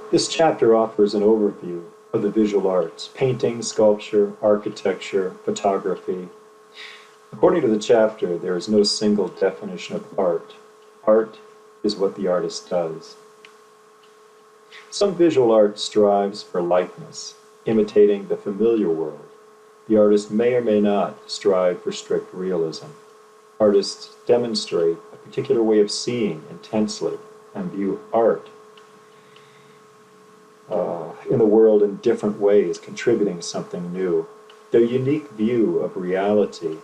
This chapter offers an overview of the visual arts: painting, sculpture, architecture, photography. According to the chapter, there is no single definition of art. Art is what the artist does. Some visual art strives for likeness, imitating the familiar world. The artist may or may not strive for strict realism. Artists demonstrate a particular way of seeing intensely and view art in the world in different ways, contributing something new. Their unique view of reality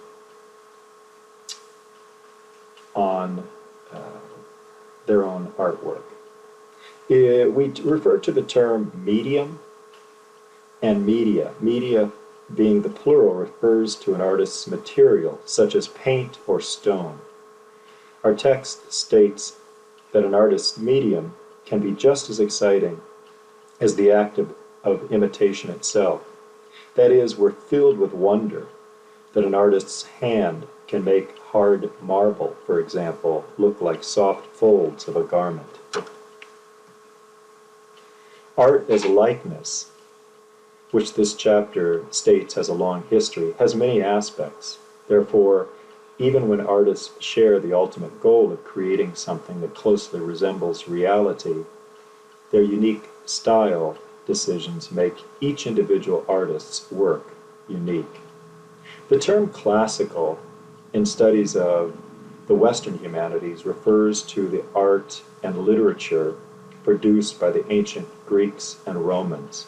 on their own artwork. We refer to the term medium and media. Media, being the plural, refers to an artist's material, such as paint or stone. Our text states that an artist's medium can be just as exciting as the act of imitation itself. That is, we're filled with wonder that an artist's hand can make hard marble, for example, look like soft folds of a garment. Art as likeness, which this chapter states has a long history, has many aspects. Therefore, even when artists share the ultimate goal of creating something that closely resembles reality, their unique style decisions make each individual artist's work unique. The term classical in studies of the Western humanities refers to the art and literature produced by the ancient Greeks and Romans.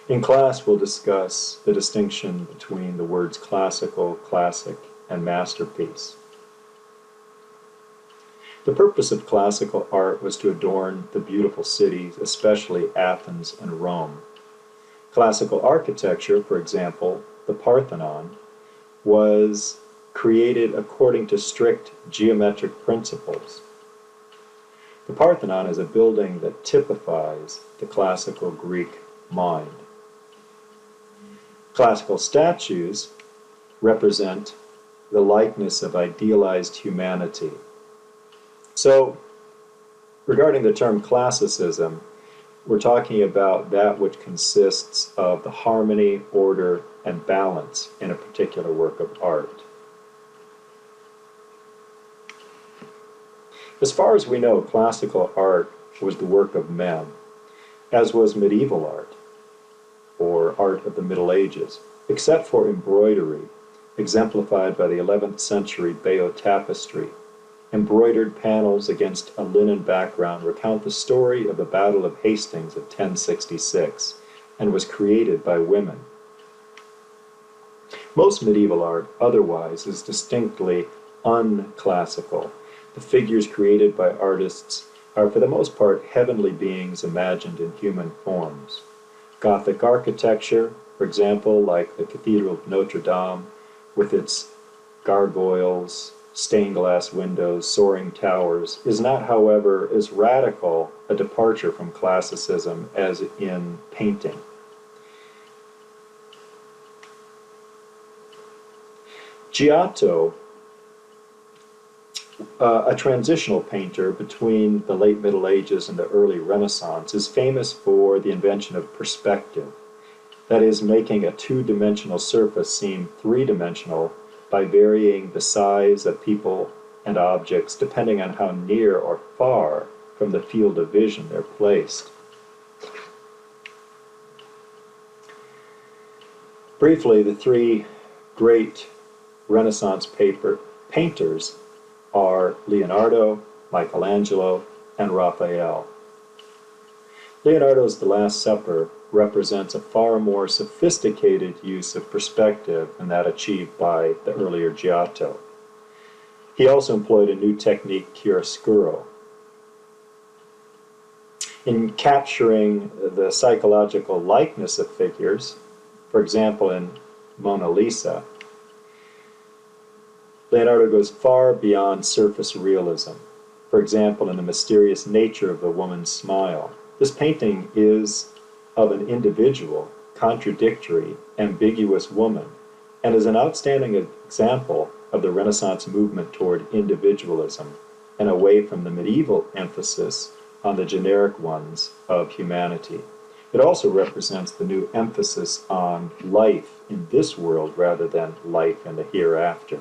In class, we'll discuss the distinction between the words classical, classic, and masterpiece. The purpose of classical art was to adorn the beautiful cities, especially Athens and Rome. Classical architecture, for example, the Parthenon, was created according to strict geometric principles. The Parthenon is a building that typifies the classical Greek mind. Classical statues represent the likeness of idealized humanity. So, regarding the term classicism, we're talking about that which consists of the harmony, order, and balance in a particular work of art. As far as we know, classical art was the work of men, as was medieval art, or art of the Middle Ages, except for embroidery, exemplified by the 11th century Bayeux tapestry. Embroidered panels against a linen background recount the story of the Battle of Hastings of 1066, and was created by women. Most medieval art, otherwise, is distinctly unclassical. The figures created by artists are for the most part heavenly beings imagined in human forms. Gothic architecture, for example, like the Cathedral of Notre Dame, with its gargoyles, stained glass windows, soaring towers, is not, however, as radical a departure from classicism as in painting. Giotto, a transitional painter between the late Middle Ages and the early Renaissance, is famous for the invention of perspective, that is, making a two-dimensional surface seem three-dimensional by varying the size of people and objects depending on how near or far from the field of vision they're placed. Briefly, the three great Renaissance painters are Leonardo, Michelangelo, and Raphael. Leonardo's The Last Supper represents a far more sophisticated use of perspective than that achieved by the earlier Giotto. He also employed a new technique, chiaroscuro. In capturing the psychological likeness of figures, for example in Mona Lisa, Leonardo goes far beyond surface realism. For example, in the mysterious nature of the woman's smile. This painting is of an individual, contradictory, ambiguous woman, and is an outstanding example of the Renaissance movement toward individualism and away from the medieval emphasis on the generic ones of humanity. It also represents the new emphasis on life in this world rather than life in the hereafter.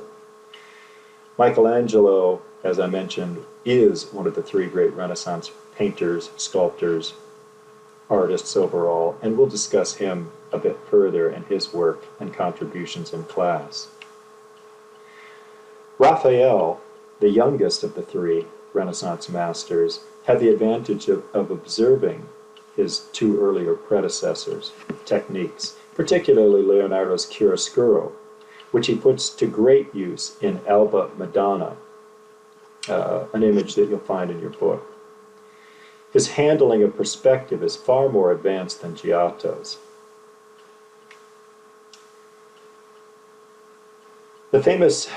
Michelangelo, as I mentioned, is one of the three great Renaissance painters, sculptors, artists overall, and we'll discuss him a bit further in his work and contributions in class. Raphael, the youngest of the three Renaissance masters, had the advantage of observing his two earlier predecessors' techniques, particularly Leonardo's chiaroscuro, which he puts to great use in Alba Madonna, an image that you'll find in your book. His handling of perspective is far more advanced than Giotto's. The famous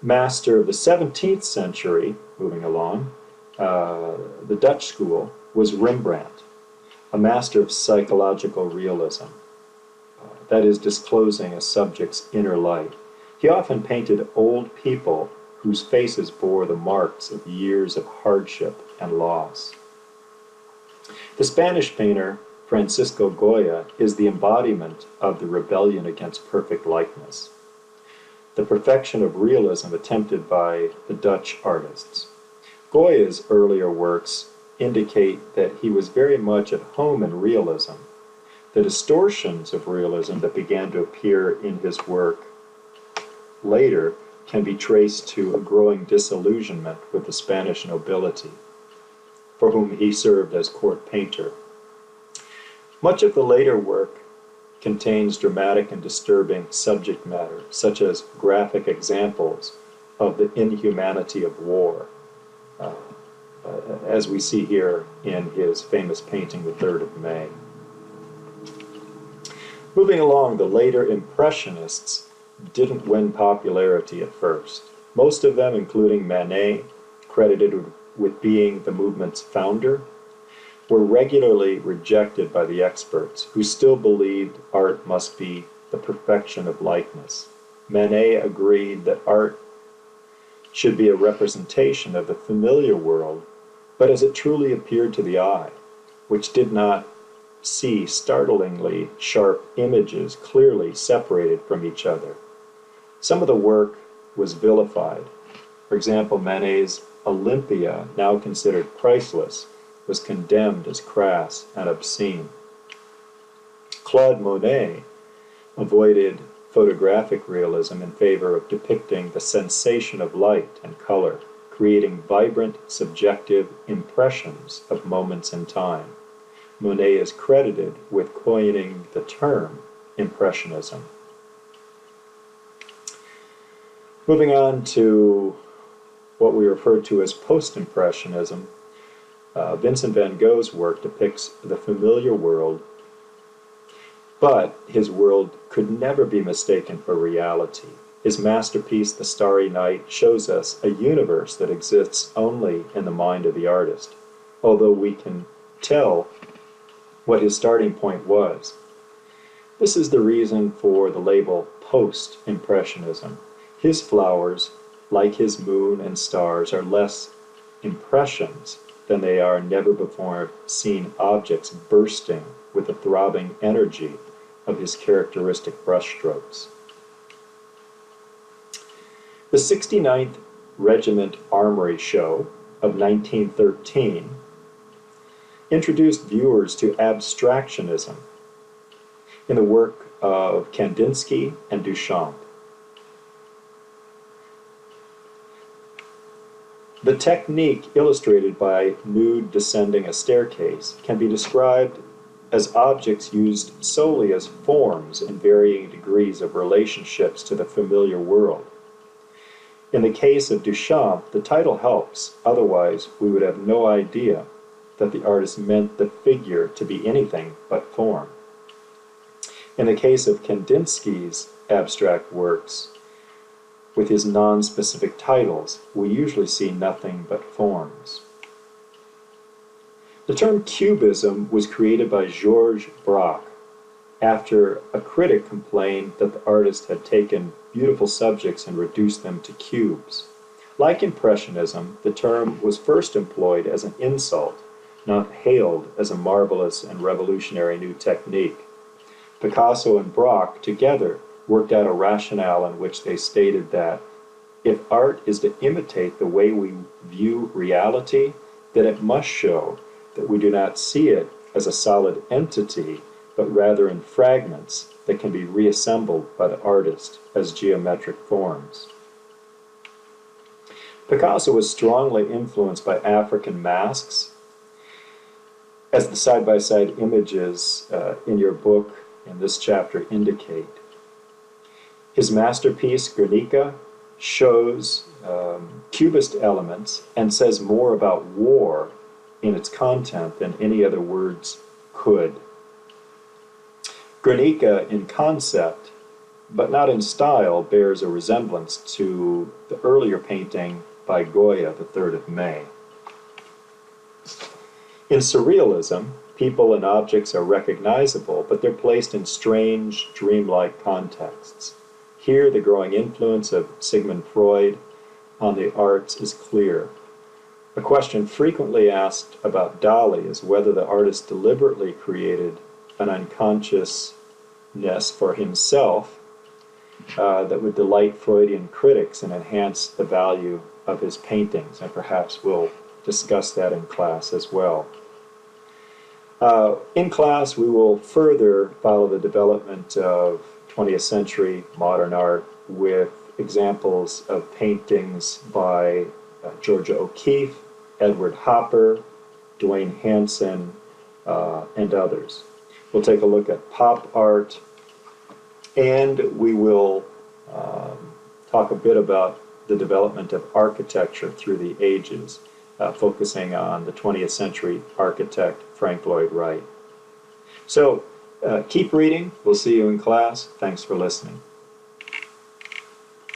master of the 17th century, moving along, the Dutch school, was Rembrandt, a master of psychological realism, that is, disclosing a subject's inner life. He often painted old people whose faces bore the marks of years of hardship and loss. The Spanish painter Francisco Goya is the embodiment of the rebellion against perfect likeness, the perfection of realism attempted by the Dutch artists. Goya's earlier works indicate that he was very much at home in realism. The distortions of realism that began to appear in his work later can be traced to a growing disillusionment with the Spanish nobility, for whom he served as court painter. Much of the later work contains dramatic and disturbing subject matter, such as graphic examples of the inhumanity of war, as we see here in his famous painting, The 3rd of May. Moving along, the later Impressionists didn't win popularity at first. Most of them, including Manet, credited with being the movement's founder, were regularly rejected by the experts, who still believed art must be the perfection of likeness. Manet agreed that art should be a representation of the familiar world, but as it truly appeared to the eye, which did not see startlingly sharp images clearly separated from each other. Some of the work was vilified. For example, Manet's Olympia, now considered priceless, was condemned as crass and obscene. Claude Monet avoided photographic realism in favor of depicting the sensation of light and color, creating vibrant, subjective impressions of moments in time. Monet is credited with coining the term Impressionism. Moving on to what we refer to as Post-Impressionism, Vincent van Gogh's work depicts the familiar world, but his world could never be mistaken for reality. His masterpiece, The Starry Night, shows us a universe that exists only in the mind of the artist, although we can tell what his starting point was. This is the reason for the label Post-Impressionism. His flowers, like his moon and stars, are less impressions than they are never-before-seen objects bursting with the throbbing energy of his characteristic brushstrokes. The 69th Regiment Armory Show of 1913 introduced viewers to abstractionism in the work of Kandinsky and Duchamp. The technique illustrated by nude descending a staircase can be described as objects used solely as forms in varying degrees of relationships to the familiar world. In the case of Duchamp, the title helps, otherwise we would have no idea that the artist meant the figure to be anything but form. In the case of Kandinsky's abstract works, with his non-specific titles, we usually see nothing but forms. The term cubism was created by Georges Braque after a critic complained that the artist had taken beautiful subjects and reduced them to cubes. Like Impressionism, the term was first employed as an insult not hailed as a marvelous and revolutionary new technique. Picasso and Braque together worked out a rationale in which they stated that if art is to imitate the way we view reality, then it must show that we do not see it as a solid entity, but rather in fragments that can be reassembled by the artist as geometric forms. Picasso was strongly influenced by African masks, as the side-by-side images in your book in this chapter indicate. His masterpiece, Guernica, shows cubist elements and says more about war in its content than any other words could. Guernica in concept, but not in style, bears a resemblance to the earlier painting by Goya, the 3rd of May. In surrealism, people and objects are recognizable, but they're placed in strange, dreamlike contexts. Here, the growing influence of Sigmund Freud on the arts is clear. A question frequently asked about Dali is whether the artist deliberately created an unconsciousness for himself that would delight Freudian critics and enhance the value of his paintings, and perhaps we'll discuss that in class as well. In class, we will further follow the development of 20th century modern art with examples of paintings by Georgia O'Keeffe, Edward Hopper, Dwayne Hansen, and others. We'll take a look at pop art, and we will talk a bit about the development of architecture through the ages, focusing on the 20th century architect Frank Lloyd Wright. So keep reading. We'll see you in class. Thanks for listening.